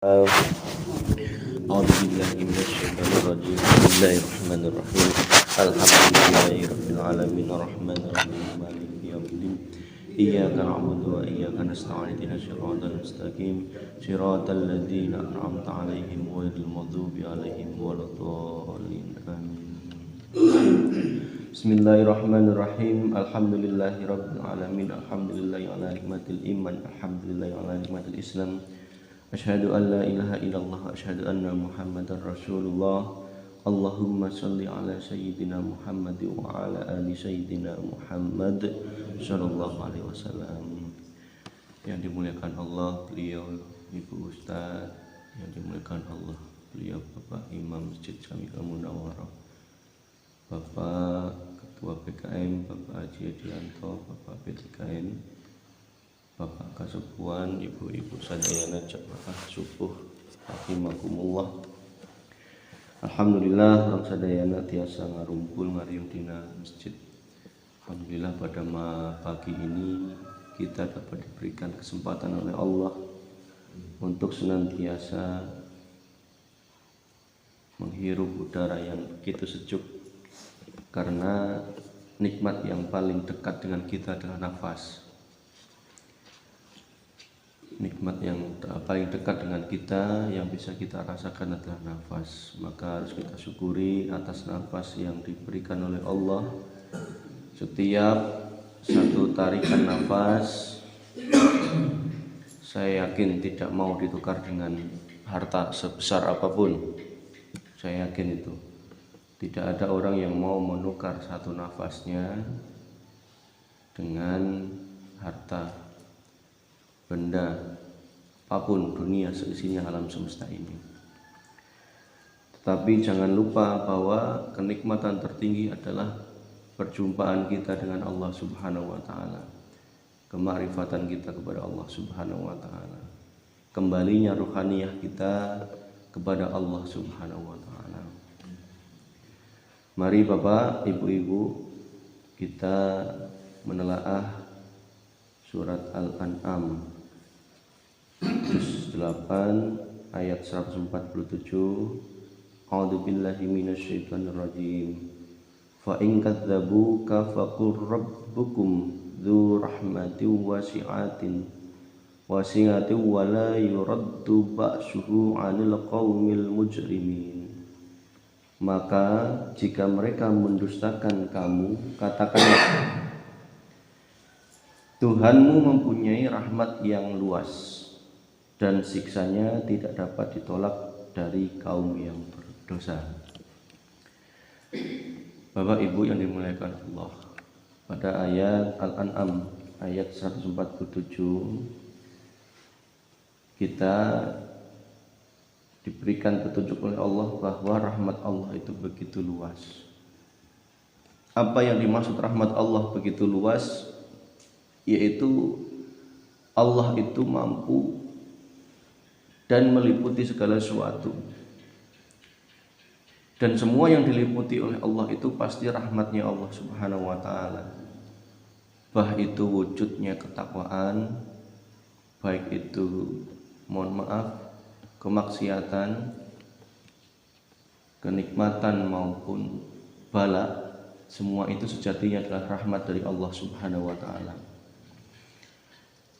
أعوذ بالله من الشيطان الرجيم بسم الله الرحمن الرحيم الحمد لله رب العالمين الرحمن الرحيم مالك يوم الدين إياك نعبد وإياك نستعين اهدنا الصراط المستقيم صراط الذين أنعمت عليهم غير المغضوب عليهم ولا الضالين آمين Bismillahirrahmanirrahim. Alhamdulillahirabbil alamin. Alhamdulillahi ala nikmatil iman. Alhamdulillahi ala nikmatil Islam. Asyhadu an la ilaha illallah wa asyhadu anna Muhammadar Rasulullah. Allahumma shalli ala sayyidina Muhammad wa ala ali sayyidina Muhammad sallallahu alaihi wasallam. Yang dimuliakan Allah, beliau Ibu Ustaz, yang dimuliakan Allah, beliau Bapak Imam Masjid Jami'ah Munawwarah, Bapak Ketua PKM, Bapak Haji Adianto, Bapak PTKN, Bapak Kasepuan, Ibu-ibu sadayana jamaah subuh rahimakumullah. Alhamdulillah orang sadayana tiasa ngarumpul ngariung dina masjid. Alhamdulillah pada pagi ini kita dapat diberikan kesempatan oleh Allah untuk senantiasa menghirup udara yang begitu sejuk. Karena nikmat yang paling dekat dengan kita adalah nafas. Nikmat yang paling dekat dengan kita yang bisa kita rasakan adalah nafas. Maka harus kita syukuri atas nafas yang diberikan oleh Allah. Setiap satu tarikan nafas, saya yakin tidak mau ditukar dengan harta sebesar apapun. Saya yakin itu. Tidak ada orang yang mau menukar satu nafasnya dengan harta, benda, apapun dunia seisinya alam semesta ini. Tetapi jangan lupa bahwa kenikmatan tertinggi adalah perjumpaan kita dengan Allah Subhanahu wa taala. Kemakrifatan kita kepada Allah Subhanahu wa taala. Kembalinya ruhaniyah kita kepada Allah Subhanahu wa taala. Mari Bapak, Ibu-ibu, kita menelaah surat Al-An'am juz 8 ayat 147. A'udzu billahi minasyaitonir rajim. Fa in kadzdzabuka faqur rabbukum dzu rahmatin wasi'atin wa la yuraddu ba'suhu 'anil qaumil mujrimin. Maka jika mereka mendustakan kamu, katakanlah, Tuhanmu mempunyai rahmat yang luas dan siksanya tidak dapat ditolak dari kaum yang berdosa. Bapak Ibu yang dimuliakan Allah, pada ayat Al-An'am ayat 147 kita diberikan petunjuk oleh Allah bahwa rahmat Allah itu begitu luas. Apa yang dimaksud rahmat Allah begitu luas? Yaitu Allah itu mampu dan meliputi segala sesuatu. Dan semua yang diliputi oleh Allah itu pasti rahmatnya Allah Subhanahu wa taala. Baik itu wujudnya ketakwaan, baik itu mohon maaf kemaksiatan, kenikmatan maupun bala, semua itu sejatinya adalah rahmat dari Allah Subhanahu wa taala.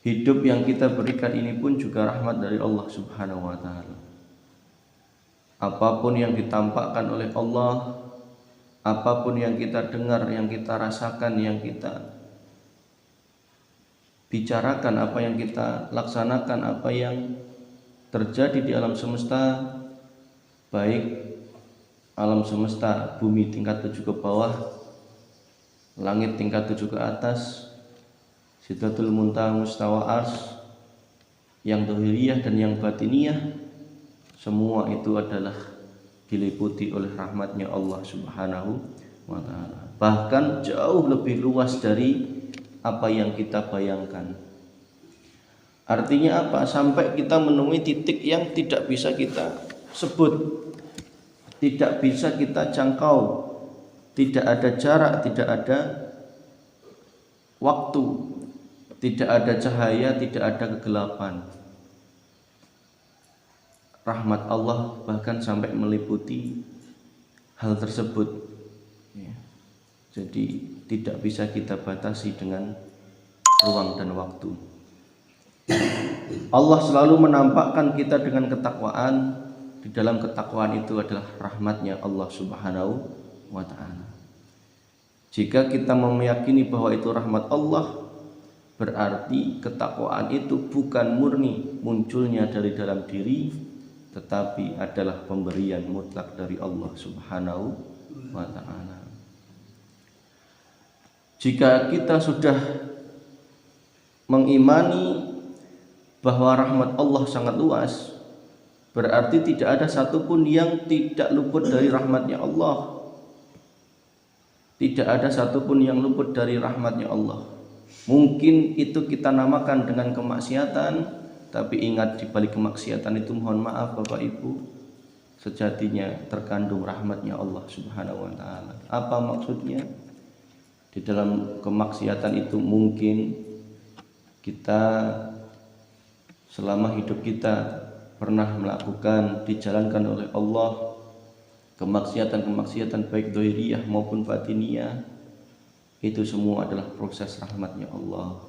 Hidup yang kita berikan ini pun juga rahmat dari Allah Subhanahu wa taala. Apapun yang ditampakkan oleh Allah, apapun yang kita dengar, yang kita rasakan, yang kita bicarakan, apa yang kita laksanakan, apa yang terjadi di alam semesta, baik alam semesta bumi tingkat 7 ke bawah, langit tingkat 7 ke atas, Sidratul Muntaha mustawa ars, yang zahiriyah dan yang batiniyah, semua itu adalah diliputi oleh rahmatnya Allah Subhanahu wa taala. Bahkan jauh lebih luas dari apa yang kita bayangkan. Artinya apa? Sampai kita menemui titik yang tidak bisa kita sebut, tidak bisa kita jangkau, tidak ada jarak, tidak ada waktu, tidak ada cahaya, tidak ada kegelapan. rahmat Allah bahkan sampai meliputi hal tersebut, ya. Jadi tidak bisa kita batasi dengan ruang dan waktu. Allah selalu menampakkan kita dengan ketakwaan. Di dalam ketakwaan itu adalah rahmatnya Allah Subhanahu wa ta'ala. Jika kita meyakini bahwa itu rahmat Allah, berarti ketakwaan itu bukan murni munculnya dari dalam diri, tetapi adalah pemberian mutlak dari Allah Subhanahu wa ta'ala. Jika kita sudah mengimani bahwa rahmat Allah sangat luas, berarti tidak ada satupun yang tidak luput dari rahmatnya Allah. Tidak ada satupun yang luput dari rahmatnya Allah. Mungkin itu kita namakan dengan kemaksiatan, tapi ingat di balik kemaksiatan itu, mohon maaf Bapak Ibu, sejatinya terkandung rahmatnya Allah Subhanahu wa ta'ala. Apa maksudnya? Di dalam kemaksiatan itu mungkin kita selama hidup kita pernah melakukan, dijalankan oleh Allah kemaksiatan-kemaksiatan baik dhahiriyah maupun batiniyah. Itu semua adalah proses rahmatnya Allah.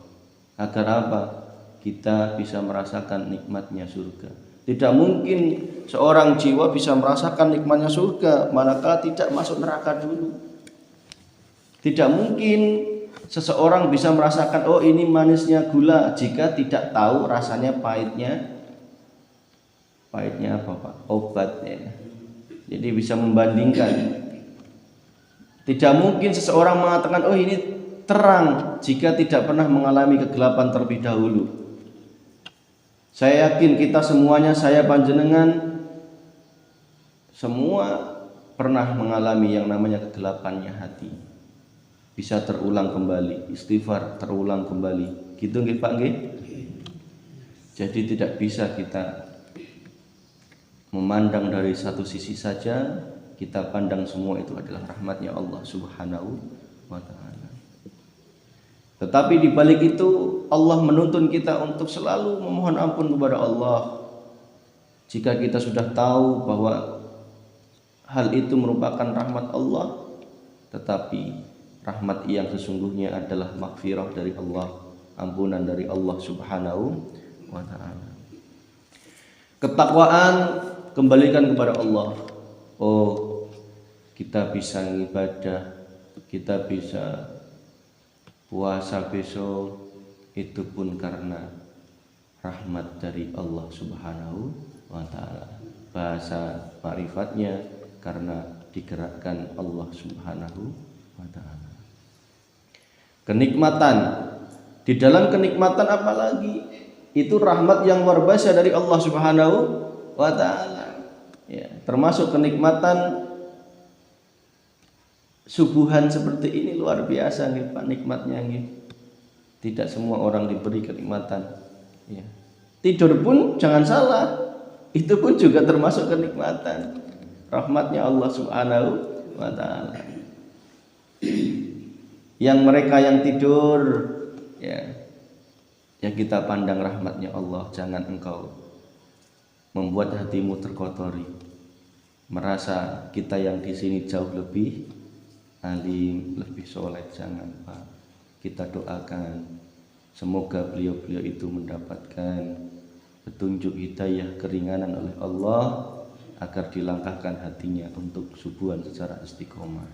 Agar apa? Kita bisa merasakan nikmatnya surga. Tidak mungkin seorang jiwa bisa merasakan nikmatnya surga manakala tidak masuk neraka dulu. Tidak mungkin seseorang bisa merasakan, oh ini manisnya gula, jika tidak tahu rasanya pahitnya apa Pak? Obatnya. Jadi bisa membandingkan. Tidak mungkin seseorang mengatakan, oh ini terang, jika tidak pernah mengalami kegelapan terlebih dahulu. Saya yakin kita semuanya, saya panjenengan, semua pernah mengalami yang namanya kegelapannya hati. Bisa terulang kembali, istighfar terulang kembali, gitu nggih Pak nggih? Jadi tidak bisa kita memandang dari satu sisi saja, kita pandang semua itu adalah rahmatnya Allah Subhanahu wa ta'ala. Tetapi di balik itu Allah menuntun kita untuk selalu memohon ampun kepada Allah. Jika kita sudah tahu bahwa hal itu merupakan rahmat Allah, tetapi rahmat yang sesungguhnya adalah maghfirah dari Allah, ampunan dari Allah Subhanahu wa ta'ala. Ketakwaan kembalikan kepada Allah. Oh, kita bisa ibadah, kita bisa puasa besok, itu pun karena rahmat dari Allah Subhanahu wa ta'ala. Bahasa ma'rifatnya karena digerakkan Allah Subhanahu wa ta'ala. Kenikmatan, di dalam kenikmatan apalagi, itu rahmat yang luar biasa dari Allah Subhanahu wa ta'ala, ya, termasuk kenikmatan subuhan seperti ini luar biasa nih Pak, nikmatnya nih. Tidak semua orang diberi kenikmatan, ya. Tidur pun jangan salah, itu pun juga termasuk kenikmatan rahmatnya Allah Subhanahu wa ta'ala. Yang mereka yang tidur, ya kita pandang rahmatnya Allah. Jangan engkau membuat hatimu terkotori, merasa kita yang di sini jauh lebih alim, lebih soleh. Jangan Pak. Kita doakan semoga beliau-beliau itu mendapatkan petunjuk hidayah, keringanan oleh Allah, agar dilangkahkan hatinya untuk subuhan secara istiqomah.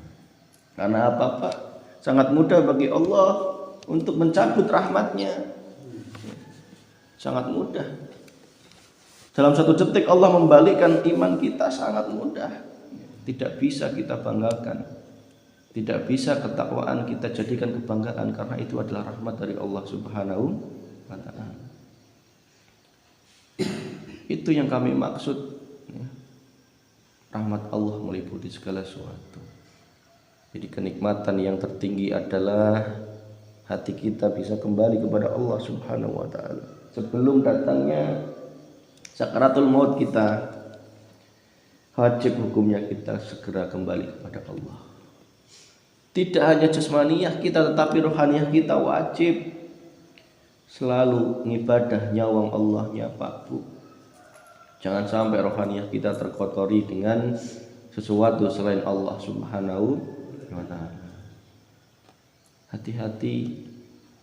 Karena apa Pak? Sangat mudah bagi Allah untuk mencabut rahmatnya. Sangat mudah. Dalam satu detik Allah membalikkan iman kita, sangat mudah. Tidak bisa kita banggakan. Tidak bisa ketakwaan kita jadikan kebanggaan, karena itu adalah rahmat dari Allah Subhanahu wa ta'ala. Itu yang kami maksud, ya. Rahmat Allah meliputi segala sesuatu. Jadi kenikmatan yang tertinggi adalah hati kita bisa kembali kepada Allah Subhanahu wa ta'ala. Sebelum datangnya sakaratul maut kita, wajib hukumnya kita segera kembali kepada Allah. Tidak hanya jasmaniyah kita, tetapi rohaniyah kita wajib selalu ngibadah, nyawang Allah, nyapa Bu. Jangan sampai rohaniyah kita terkotori dengan sesuatu selain Allah Subhanahu wa taala. Hati-hati,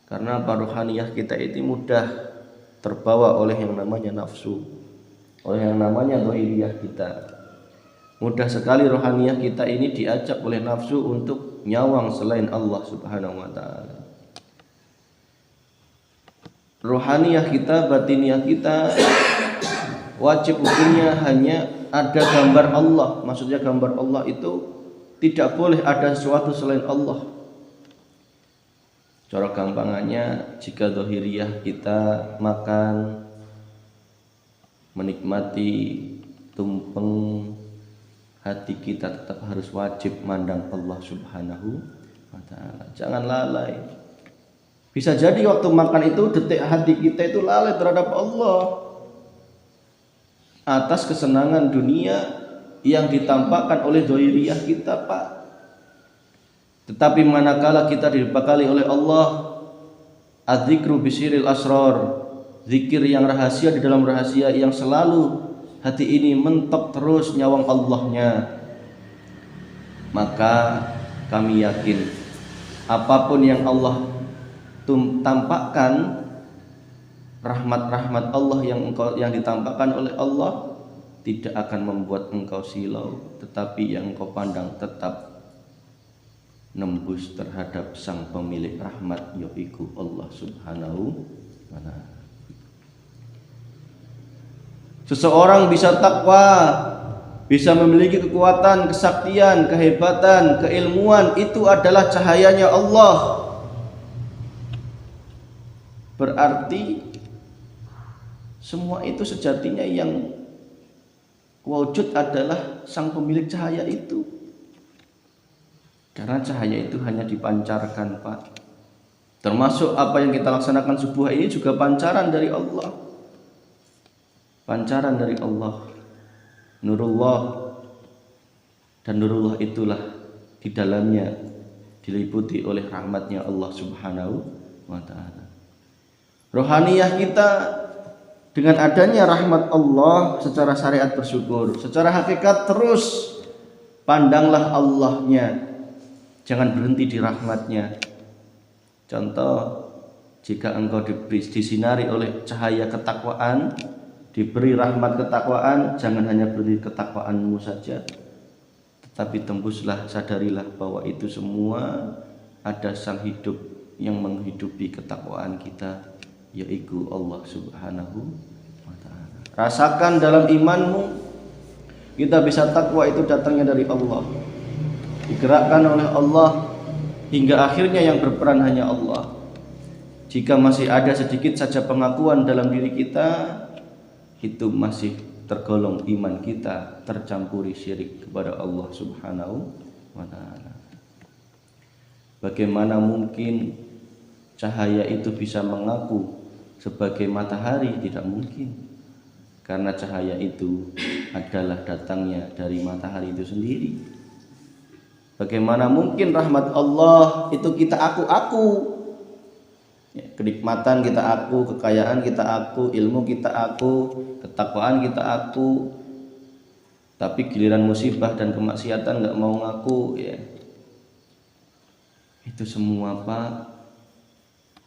karena rohaniyah kita itu mudah terbawa oleh yang namanya nafsu, oleh yang namanya dhahiriyah kita. Mudah sekali rohaniyah kita ini diajak oleh nafsu untuk nyawang selain Allah Subhanahu wa taala. Rohaniyah kita, batiniyah kita wajib hukumnya hanya ada gambar Allah. Maksudnya gambar Allah itu tidak boleh ada sesuatu selain Allah. Cara gampangannya, jika dhahiriyah kita makan, menikmati tumpeng, hati kita tetap harus wajib mandang Allah Subhanahu wa taala. Jangan lalai. Bisa jadi waktu makan itu detik hati kita itu lalai terhadap Allah atas kesenangan dunia yang ditampakkan oleh dhahiriyah kita, Pak. Tetapi manakala kita dibekali oleh Allah adzikru bisiril asrar, zikir yang rahasia di dalam rahasia, yang selalu hati ini mentok terus nyawang Allahnya, maka kami yakin apapun yang Allah tampakkan, rahmat-rahmat Allah yang ditampakkan oleh Allah tidak akan membuat engkau silau, tetapi yang engkau pandang tetap nembus terhadap sang pemilik rahmat, yaitu Allah Subhanahu wa ta'ala. Seseorang bisa takwa, bisa memiliki kekuatan, kesaktian, kehebatan, keilmuan, itu adalah cahayanya Allah. Berarti semua itu sejatinya yang wujud adalah sang pemilik cahaya itu. Karena cahaya itu hanya dipancarkan, Pak. Termasuk apa yang kita laksanakan subuh ini juga pancaran dari Allah. Pancaran dari Allah. Nurullah. Dan nurullah itulah di dalamnya diliputi oleh rahmatnya Allah Subhanahu wa ta'ala. Rohaniyah kita dengan adanya rahmat Allah secara syariat bersyukur, secara hakikat terus pandanglah Allahnya, jangan berhenti di rahmatnya. Contoh, jika engkau disinari oleh cahaya ketakwaan, diberi rahmat ketakwaan, jangan hanya beri ketakwaanmu saja, tetapi tembuslah, sadarilah bahwa itu semua ada sang hidup yang menghidupi ketakwaan kita, yaitu Allah Subhanahu wa ta'ala. Rasakan dalam imanmu, kita bisa takwa itu datangnya dari Allah, digerakkan oleh Allah, hingga akhirnya yang berperan hanya Allah. Jika masih ada sedikit saja pengakuan dalam diri kita, itu masih tergolong iman kita tercampuri syirik kepada Allah Subhanahu wa ta'ala. Bagaimana mungkin cahaya itu bisa mengaku sebagai matahari? Tidak mungkin, karena cahaya itu adalah datangnya dari matahari itu sendiri. Bagaimana mungkin rahmat Allah itu kita aku-aku, ya, kenikmatan kita aku, kekayaan kita aku, ilmu kita aku, ketakwaan kita aku, tapi giliran musibah dan kemaksiatan nggak mau ngaku, ya. Itu semua, Pak,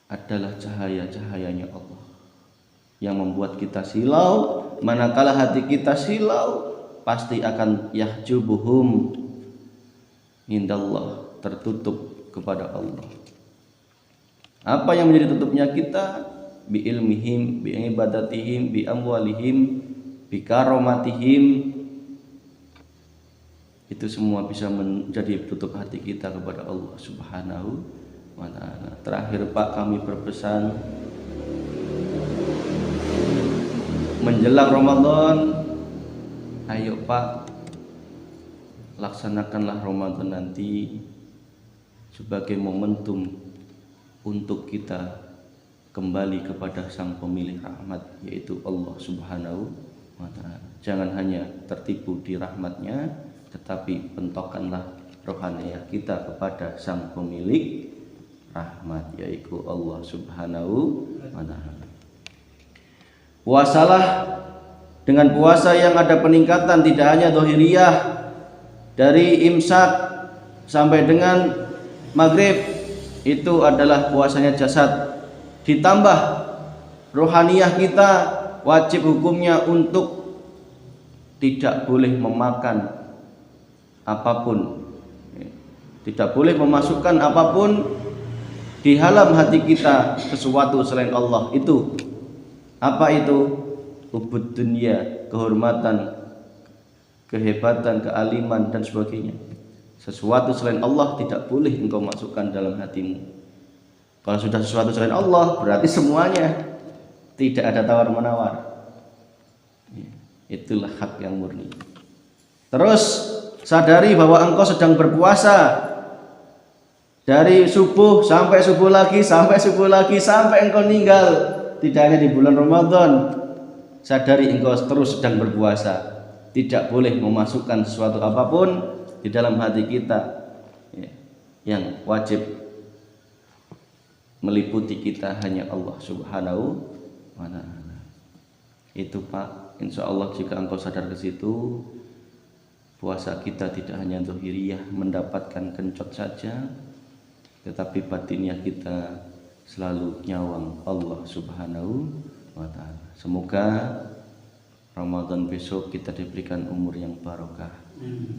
adalah cahaya-cahayanya Allah yang membuat kita silau. Manakala hati kita silau, pasti akan yahjubuhum indallah, tertutup kepada Allah. Apa yang menjadi tutupnya kita? Bi ilmihim, bi ibadatihim, bi amwalihim, bi karomatihim. Itu semua bisa menjadi tutup hati kita kepada Allah Subhanahu wa ta'ala. Terakhir, Pak, kami berpesan, menjelang Ramadan, ayo Pak, laksanakanlah Ramadan nanti sebagai momentum untuk kita kembali kepada sang pemilik rahmat, yaitu Allah Subhanahu wa ta'ala. Jangan hanya tertipu di rahmatnya, tetapi pentokkanlah rohaniyah kita kepada sang pemilik rahmat, yaitu Allah Subhanahu wa ta'ala. Puasalah dengan puasa yang ada peningkatan tidak hanya dohiriyah dari imsak sampai dengan maghrib, itu adalah puasanya jasad, ditambah rohaniyah kita wajib hukumnya untuk tidak boleh memakan apapun, tidak boleh memasukkan apapun di dalam hati kita sesuatu selain Allah. Itu apa itu? Ubud dunia, kehormatan, kehebatan, kealiman dan sebagainya. Sesuatu selain Allah tidak boleh engkau masukkan dalam hatimu. Kalau sudah sesuatu selain Allah, berarti semuanya, tidak ada tawar menawar. Itulah hak yang murni. Terus sadari bahwa engkau sedang berpuasa dari subuh sampai subuh lagi, sampai subuh lagi, sampai engkau meninggal. Tidak hanya di bulan Ramadan. Sadari engkau terus sedang berpuasa. Tidak boleh memasukkan sesuatu apapun di dalam hati kita, yang wajib meliputi kita hanya Allah Subhanahu wa ta'ala. Itu Pak, insya Allah jika engkau sadar ke situ, puasa kita tidak hanya zahiriyah mendapatkan kencot saja, tetapi batinnya kita selalu nyawang Allah Subhanahu wa ta'ala. Semoga Ramadan besok kita diberikan umur yang barokah,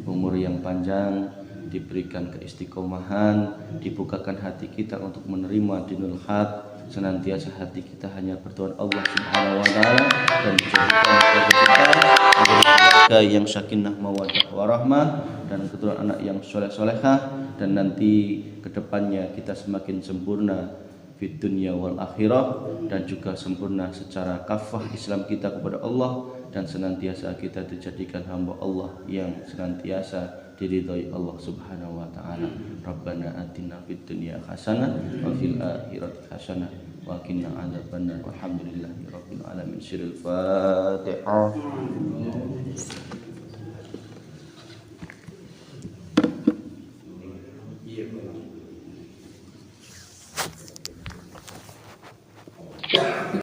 umur yang panjang, diberikan keistiqomahan, dibukakan hati kita untuk menerima dinul haq, senantiasa hati kita hanya berdoa Allah Subhanahu wa ta'ala, dan dijadikan keluarga kita menjadi keluarga yang sakinah mawaddah warahmah, dan keturunan anak yang soleh-solehah, dan nanti kedepannya kita semakin sempurna fid dunya wal akhirah, dan juga sempurna secara kafah Islam kita kepada Allah, dan senantiasa kita dijadikan hamba Allah yang senantiasa diridhai Allah Subhanahu wa ta'ala. Rabbana atina fid dunya hasanah wa fil akhirati hasanah wa qina adzabannar. Walhamdulillahi rabbil alamin. Sirul Fatihah. Iya.